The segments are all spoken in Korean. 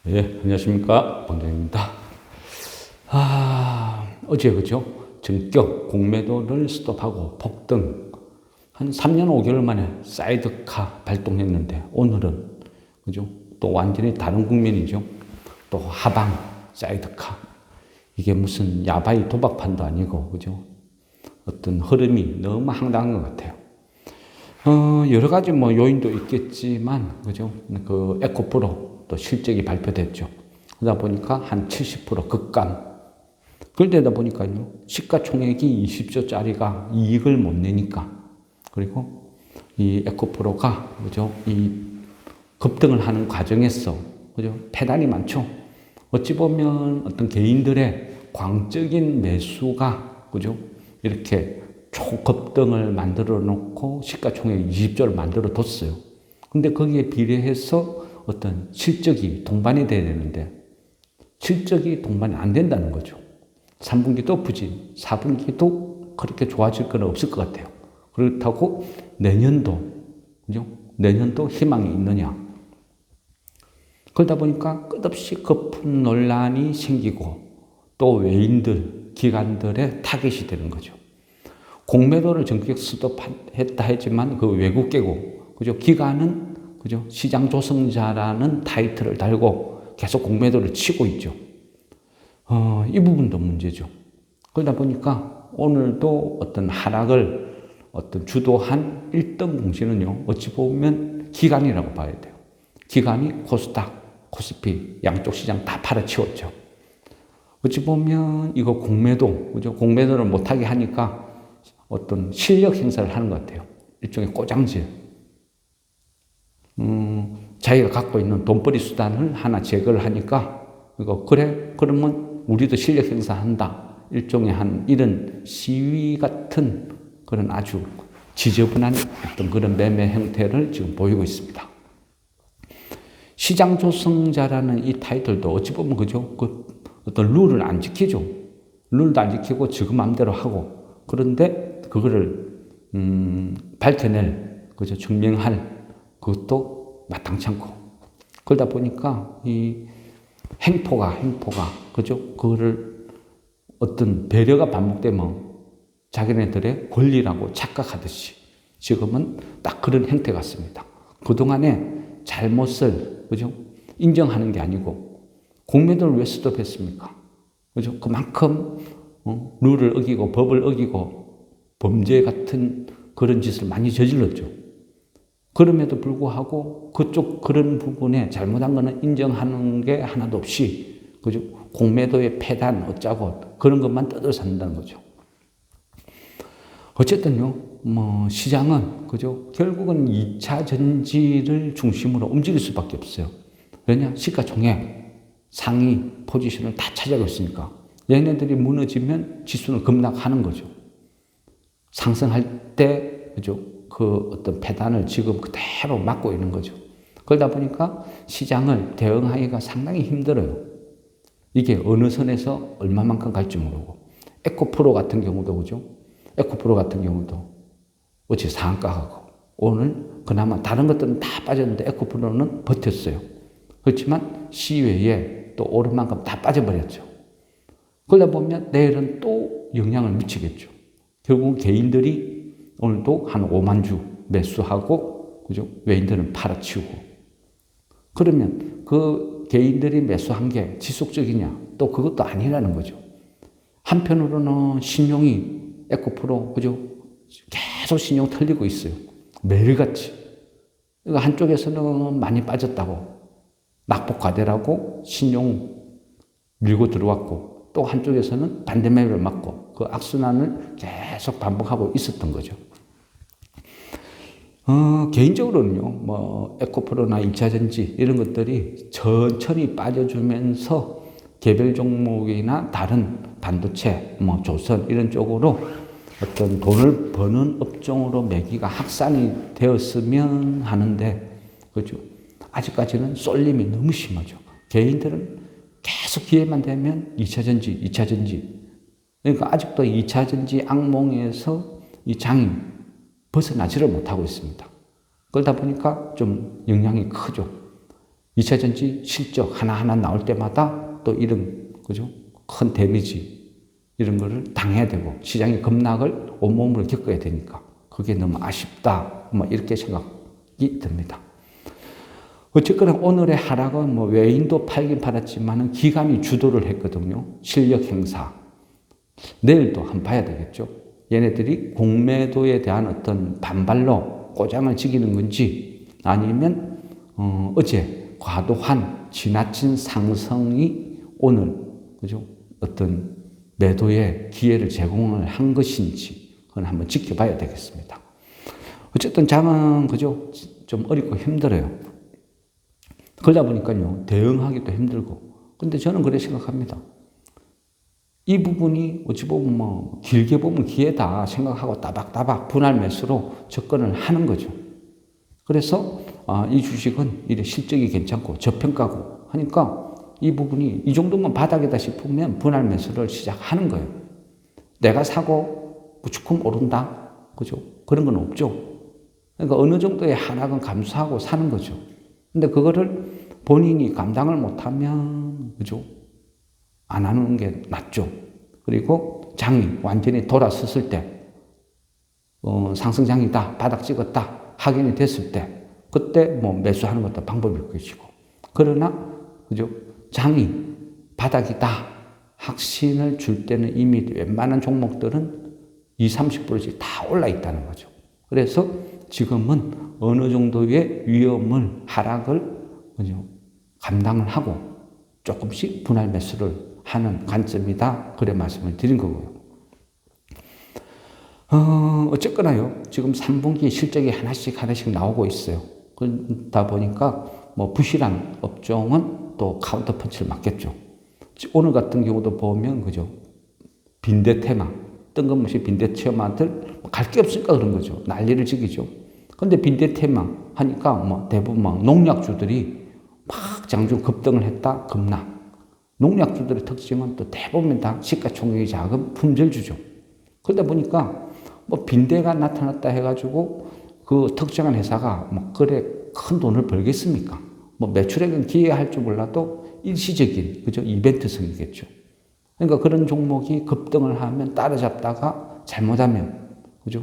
예, 안녕하십니까. 방장입니다. 어제 그죠? 전격 공매도를 스톱하고 폭등. 한 3년 5개월 만에 사이드카 발동했는데, 오늘은, 그죠? 또 완전히 다른 국면이죠. 또 하방 사이드카. 이게 무슨 야바이 도박판도 아니고, 그죠? 어떤 흐름이 너무 황당한 것 같아요. 여러 가지 뭐 요인도 있겠지만, 그죠? 그 에코프로 또 실적이 발표됐죠. 그러다 보니까 한 70% 급감. 그러다 보니까요, 시가총액이 20조짜리가 이익을 못 내니까. 그리고 이 에코프로가, 그죠? 이 급등을 하는 과정에서, 그죠? 패단이 많죠. 어찌 보면 어떤 개인들의 광적인 매수가, 그죠? 이렇게 초급등을 만들어 놓고 시가총액 20조를 만들어 뒀어요. 근데 거기에 비례해서 어떤 실적이 동반이 돼야 되는데, 실적이 동반이 안 된다는 거죠. 3분기도 부진, 4분기도 그렇게 좋아질 건 없을 것 같아요. 그렇다고 내년도, 그죠? 내년도 희망이 있느냐. 그러다 보니까 끝없이 거품 논란이 생기고 또 외인들, 기관들의 타겟이 되는 거죠. 공매도를 전격 스톱했다 했지만 그 외국 계고, 그죠? 기관은, 그죠? 시장 조성자라는 타이틀을 달고 계속 공매도를 치고 있죠. 이 부분도 문제죠. 그러다 보니까 오늘도 어떤 하락을 어떤 주도한 1등 공시는요, 어찌 보면 기관이라고 봐야 돼요. 기관이 코스닥, 코스피 양쪽 시장 다 팔아치웠죠. 어찌 보면 이거 공매도, 그죠? 공매도를 못하게 하니까 어떤 실력 행사를 하는 것 같아요. 일종의 꼬장질. 자기가 갖고 있는 돈벌이 수단을 하나 제거를 하니까, 이거, 그래? 그러면 우리도 실력 행사한다. 일종의 한 이런 시위 같은 그런 아주 지저분한 어떤 그런 매매 형태를 지금 보이고 있습니다. 시장 조성자라는 이 타이틀도 어찌 보면, 그죠? 그 어떤 룰을 안 지키죠. 룰도 안 지키고 지금 마음대로 하고. 그런데 그거를, 밝혀낼, 그죠? 증명할 그것도 마땅치 않고. 그러다 보니까 이 행포가, 그죠? 그거를 어떤 배려가 반복되면 자기네들의 권리라고 착각하듯이 지금은 딱 그런 형태 같습니다. 그동안에 잘못을, 그죠? 인정하는 게 아니고 공매도를 왜 스톱했습니까? 그죠? 그만큼 룰을 어기고 법을 어기고 범죄 같은 그런 짓을 많이 저질렀죠. 그럼에도 불구하고 그쪽 그런 부분에 잘못한 거는 인정하는 게 하나도 없이, 그죠? 공매도의 폐단 어쩌고 그런 것만 떠들어산다는 거죠. 어쨌든요, 뭐 시장은, 그죠? 결국은 2차 전지를 중심으로 움직일 수밖에 없어요. 왜냐? 시가총액 상위 포지션을 다 차지하고 있으니까. 얘네들이 무너지면 지수는 급락하는 거죠. 상승할 때, 그죠? 그 어떤 패단을 지금 그대로 막고 있는 거죠. 그러다 보니까 시장을 대응하기가 상당히 힘들어요. 이게 어느 선에서 얼마만큼 갈지 모르고. 에코프로 같은 경우도, 그죠? 에코프로 같은 경우도 어제 상한가 가고, 오늘 그나마 다른 것들은 다 빠졌는데 에코프로는 버텼어요. 그렇지만 시외에 또 오른 만큼 다 빠져버렸죠. 그러다 보면 내일은 또 영향을 미치겠죠. 결국 개인들이 오늘도 한 5만 주 매수하고, 그죠? 외인들은 팔아치우고. 그러면 그 개인들이 매수한 게 지속적이냐? 또 그것도 아니라는 거죠. 한편으로는 신용이 에코프로, 그죠? 계속 신용 털리고 있어요. 매일같이. 그러니까 한쪽에서는 많이 빠졌다고, 낙폭 과대라고 신용 밀고 들어왔고, 또 한쪽에서는 반대 매매를 맞고, 그 악순환을 계속 반복하고 있었던 거죠. 개인적으로는요, 뭐, 에코프로나 2차전지 이런 것들이 천천히 빠져주면서 개별 종목이나 다른 반도체, 뭐, 조선 이런 쪽으로 어떤 돈을 버는 업종으로 매기가 확산이 되었으면 하는데, 그죠? 아직까지는 쏠림이 너무 심하죠. 개인들은 계속 기회만 되면 2차전지. 그러니까 아직도 2차전지 악몽에서 이 장이 벗어나지를 못하고 있습니다. 그러다 보니까 좀 영향이 크죠. 2차 전지 실적 하나하나 나올 때마다 또 이런, 그죠? 큰 데미지, 이런 거를 당해야 되고, 시장의 급락을 온몸으로 겪어야 되니까, 그게 너무 아쉽다. 뭐, 이렇게 생각이 듭니다. 어쨌거나 오늘의 하락은 뭐 외인도 팔긴 팔았지만은 기관이 주도를 했거든요. 실력 행사. 내일도 한번 봐야 되겠죠. 얘네들이 공매도에 대한 어떤 반발로 꼬장을 지기는 건지, 아니면 어제 과도한 지나친 상승이 오늘, 그죠? 어떤 매도의 기회를 제공을 한 것인지, 그건 한번 지켜봐야 되겠습니다. 어쨌든 장은, 그죠? 좀 어렵고 힘들어요. 그러다 보니까요, 대응하기도 힘들고. 근데 저는 그렇게 생각합니다. 이 부분이 어찌 보면 뭐, 길게 보면 기회다 생각하고 따박따박 분할 매수로 접근을 하는 거죠. 그래서, 이 주식은 이래 실적이 괜찮고 저평가고 하니까 이 부분이 이 정도면 바닥이다 싶으면 분할 매수를 시작하는 거예요. 내가 사고 무조건 오른다. 그죠? 그런 건 없죠. 그러니까 어느 정도의 하락은 감수하고 사는 거죠. 근데 그거를 본인이 감당을 못하면, 그죠? 안 하는 게 낫죠. 그리고 장이 완전히 돌아섰을 때, 상승장이다, 바닥 찍었다, 확인이 됐을 때, 그때 뭐 매수하는 것도 방법일 것이고. 그러나, 그죠? 장이 바닥이다, 확신을 줄 때는 이미 웬만한 종목들은 20, 30%씩 다 올라 있다는 거죠. 그래서 지금은 어느 정도의 위험을, 하락을 감당을 하고 조금씩 분할 매수를 하는 관점이다. 그래 말씀을 드린 거고요. 어쨌거나요, 지금 3분기 실적이 하나씩 나오고 있어요. 그러다 보니까 뭐 부실한 업종은 또 카운터 펀치를 맞겠죠. 오늘 같은 경우도 보면, 그죠? 빈대 테마, 뜬금없이 빈대 테마들 갈 게 없으니까 그런 거죠. 난리를 지기죠. 근데 빈대 테마 하니까 뭐 대부분 막 농약주들이 막 장중 급등을 했다, 급락. 농약주들의 특징은 또 대부분 다 시가총액이 작은 품절주죠. 그러다 보니까 뭐 빈대가 나타났다 해가지고 그 특정한 회사가 뭐 그래 큰 돈을 벌겠습니까? 뭐 매출액은 기여할 줄 몰라도 일시적인, 그죠? 이벤트성이겠죠. 그러니까 그런 종목이 급등을 하면 따라잡다가 잘못하면, 그죠?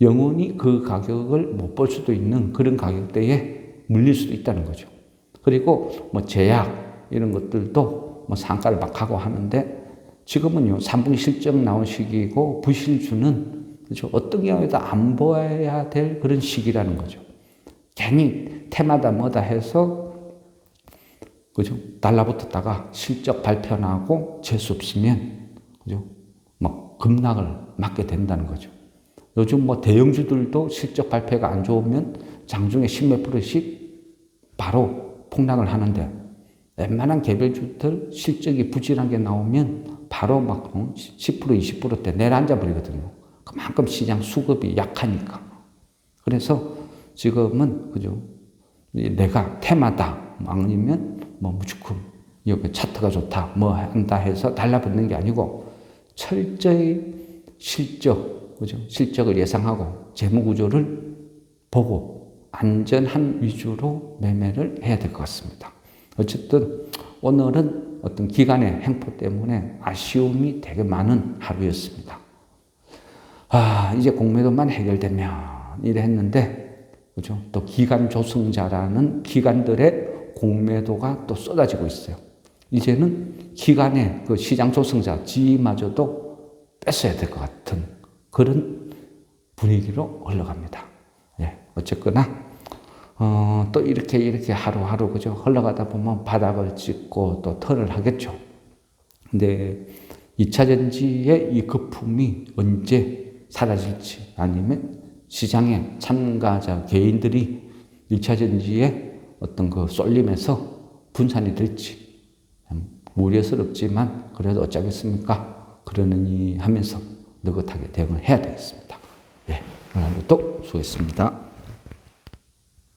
영원히 그 가격을 못 볼 수도 있는 그런 가격대에 물릴 수도 있다는 거죠. 그리고 뭐 제약 이런 것들도 뭐 상가를 막 하고 하는데 지금은요, 3분기 실적 나온 시기이고 부실주는, 그죠? 어떤 경우에도 안 보아야 될 그런 시기라는 거죠. 괜히 테마다 뭐다 해서, 그죠? 달라붙었다가 실적 발표 나고 재수 없으면, 그죠? 막 급락을 맞게 된다는 거죠. 요즘 뭐 대형주들도 실적 발표가 안 좋으면 장중에 10몇 %씩 바로 폭락을 하는데, 웬만한 개별주들 실적이 부실한 게 나오면 바로 막 10%, 20%대 내려앉아 버리거든요. 그만큼 시장 수급이 약하니까. 그래서 지금은, 그죠? 내가 테마다, 아니면 뭐 무조건 여기 차트가 좋다, 뭐 한다 해서 달라붙는 게 아니고 철저히 실적, 그죠? 실적을 예상하고 재무 구조를 보고 안전한 위주로 매매를 해야 될 것 같습니다. 어쨌든 오늘은 어떤 기관의 행포 때문에 아쉬움이 되게 많은 하루였습니다. 이제 공매도만 해결되면 이래 했는데, 그죠? 또 기관 조성자라는 기관들의 공매도가 또 쏟아지고 있어요. 이제는 기관의 그 시장 조성자 지위마저도 뺏어야 될 것 같은 그런 분위기로 흘러갑니다. 예, 어쨌거나 또 이렇게 하루하루, 그죠? 흘러가다 보면 바닥을 찍고 또 턴을 하겠죠. 근데 2차 전지의 이 거품이 언제 사라질지, 아니면 시장의 참가자 개인들이 2차 전지의 어떤 그 쏠림에서 분산이 될지 우려스럽지만 그래도 어쩌겠습니까? 그러느니 하면서 느긋하게 대응을 해야 되겠습니다. 예, 오늘도 수고했습니다.